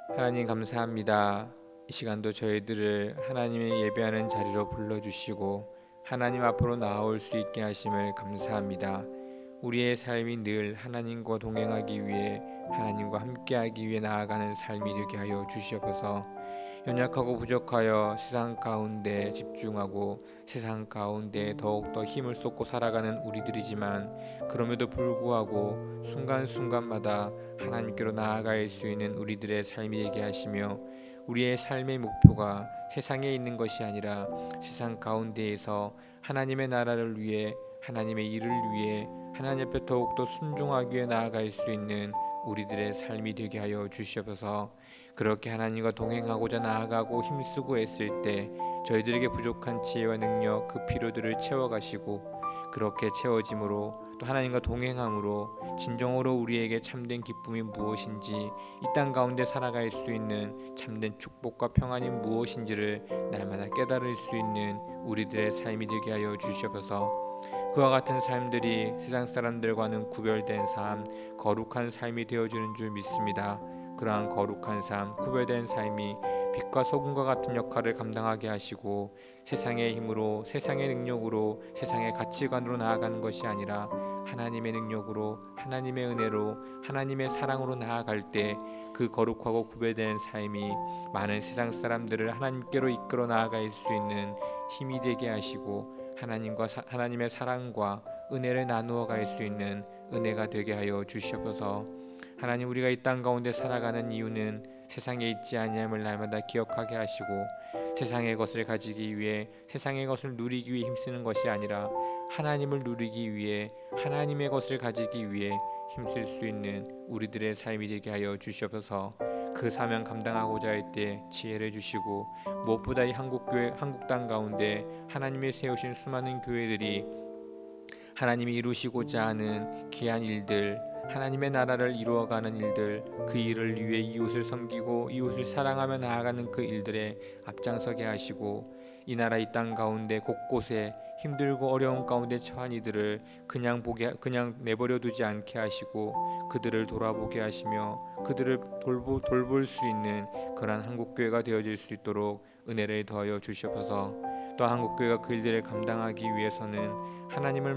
하나님 감사합니다. 이 시간도 저희들을 하나님의 예배하는 자리로 불러주시고 하나님 앞으로 나아올 수 있게 하심을 감사합니다. 우리의 삶이 늘 하나님과 동행하기 위해 하나님과 함께하기 위해 나아가는 삶이 되게 하여 주시옵소서. 연약하고 부족하여 세상 가운데 집중하고 세상 가운데 더욱더 힘을 쏟고 살아가는 우리들이지만, 그럼에도 불구하고 순간순간마다 하나님께로 나아갈 수 있는 우리들의 삶이 되게 하시며, 우리의 삶의 목표가 세상에 있는 것이 아니라 세상 가운데에서 하나님의 나라를 위해, 하나님의 일을 위해 하나님 앞에 더욱더 순종하기 위해 나아갈 수 있는 우리들의 삶이 되게 하여 주시옵소서. 그렇게 하나님과 동행하고자 나아가고 힘쓰고 했을 때 저희들에게 부족한 지혜와 능력, 그 필요들을 채워가시고, 그렇게 채워짐으로 또 하나님과 동행함으로 진정으로 우리에게 참된 기쁨이 무엇인지, 이 땅 가운데 살아갈 수 있는 참된 축복과 평안이 무엇인지를 날마다 깨달을 수 있는 우리들의 삶이 되게 하여 주시옵소서. 그와 같은 삶들이 세상 사람들과는 구별된 삶, 거룩한 삶이 되어주는 줄 믿습니다. 그러한 거룩한 삶, 구별된 삶이 빛과 소금과 같은 역할을 감당하게 하시고, 세상의 힘으로, 세상의 능력으로, 세상의 가치관으로 나아가는 것이 아니라 하나님의 능력으로, 하나님의 은혜로, 하나님의 사랑으로 나아갈 때 그 거룩하고 구별된 삶이 많은 세상 사람들을 하나님께로 이끌어 나아갈 수 있는 힘이 되게 하시고, 하나님의 사랑과 은혜를 나누어 갈 수 있는 은혜가 되게 하여 주시옵소서. 하나님, 우리가 이 땅 가운데 살아가는 이유는 세상에 있지 아니함을 날마다 기억하게 하시고, 세상의 것을 가지기 위해, 세상의 것을 누리기 위해 힘쓰는 것이 아니라 하나님을 누리기 위해, 하나님의 것을 가지기 위해 힘쓸 수 있는 우리들의 삶이 되게 하여 주시옵소서. 그 사명 감당하고자 할 때 지혜를 주시고, 무엇보다 이 한국 땅 가운데 하나님의 세우신 수많은 교회들이 하나님이 이루시고자 하는 귀한 일들, 하나님의 나라를 이루어가는 일들, 그 일을 위해 이웃을 섬기고 이웃을 사랑하며 나아가는 그 일들에 앞장서게 하시고, 이 나라 이 땅 가운데 곳곳에 힘들고 어려운 가운데 처한 이들을 그냥 내버려 두지 않게 하시고, 그들을 돌아보게 하시며 그들을 돌볼 수 있는 그러한 한국교회가 되어질 수 있도록 은혜를 더하여 주시옵소서. 또 한국교회가 그 일들을 감당하기 위해서는 하나님을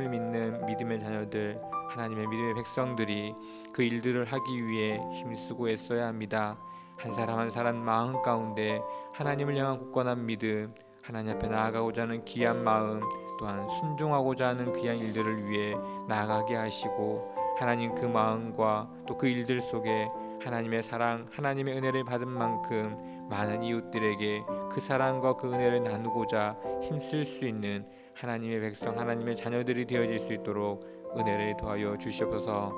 믿는 믿음의 자녀들, 하나님의 믿음의 백성들이 그 일들을 하기 위해 힘쓰고 애써야 합니다. 한 사람 한 사람 마음 가운데 하나님을 향한 굳건한 믿음, 하나님 앞에 나아가고자 하는 귀한 마음, 또한 순종하고자 하는 귀한 일들을 위해 나아가게 하시고, 하나님 그 마음과 또 그 일들 속에 하나님의 사랑, 하나님의 은혜를 받은 만큼 많은 이웃들에게 그 사랑과 그 은혜를 나누고자 힘쓸 수 있는 하나님의 백성, 하나님의 자녀들이 되어질 수 있도록 은혜를 더하여 주시옵소서.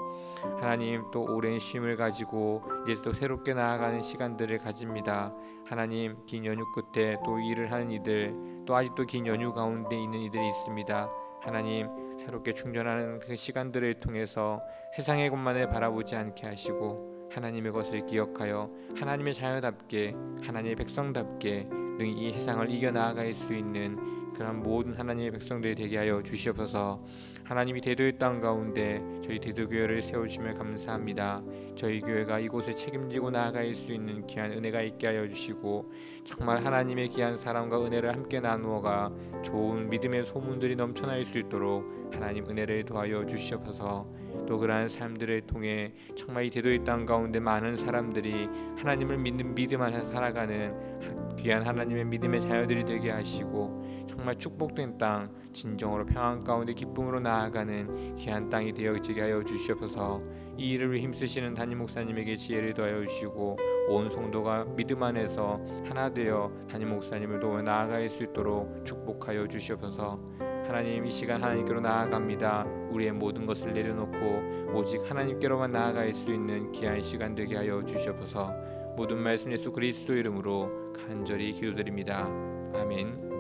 하나님, 또 오랜 쉼을 가지고 이제 또 새롭게 나아가는 시간들을 가집니다. 하나님, 긴 연휴 끝에 또 일을 하는 이들, 또 아직도 긴 연휴 가운데 있는 이들이 있습니다. 하나님, 새롭게 충전하는 그 시간들을 통해서 세상의 것만을 바라보지 않게 하시고, 하나님의 것을 기억하여 하나님의 자녀답게, 하나님의 백성답게 능히 이 세상을 이겨나아갈 수 있는 그런 모든 하나님의 백성들이 되게 하여 주시옵소서. 하나님이 대도의 땅 가운데 저희 대도교회를 세우심을 감사합니다. 저희 교회가 이곳을 책임지고 나아갈 수 있는 귀한 은혜가 있게 하여 주시고, 정말 하나님의 귀한 사랑과 은혜를 함께 나누어가 좋은 믿음의 소문들이 넘쳐날 수 있도록 하나님 은혜를 더하여 주시옵소서. 또 그러한 삶들을 통해 정말 이 대도의 땅 가운데 많은 사람들이 하나님을 믿는 믿음 안에서 살아가는 귀한 하나님의 믿음의 자녀들이 되게 하시고, 정말 축복된 땅, 진정으로 평안 가운데 기쁨으로 나아가는 귀한 땅이 되어지게 하여 주시옵소서. 이 일을 위해 힘쓰시는 담임 목사님에게 지혜를 더하여 주시고, 온 성도가 믿음 안에서 하나 되어 담임 목사님을 도와 나아갈 수 있도록 축복하여 주시옵소서. 하나님, 이 시간 하나님께로 나아갑니다. 우리의 모든 것을 내려놓고 오직 하나님께로만 나아갈 수 있는 귀한 시간 되게 하여 주시옵소서. 모든 말씀 예수 그리스도 이름으로 간절히 기도드립니다. 아멘.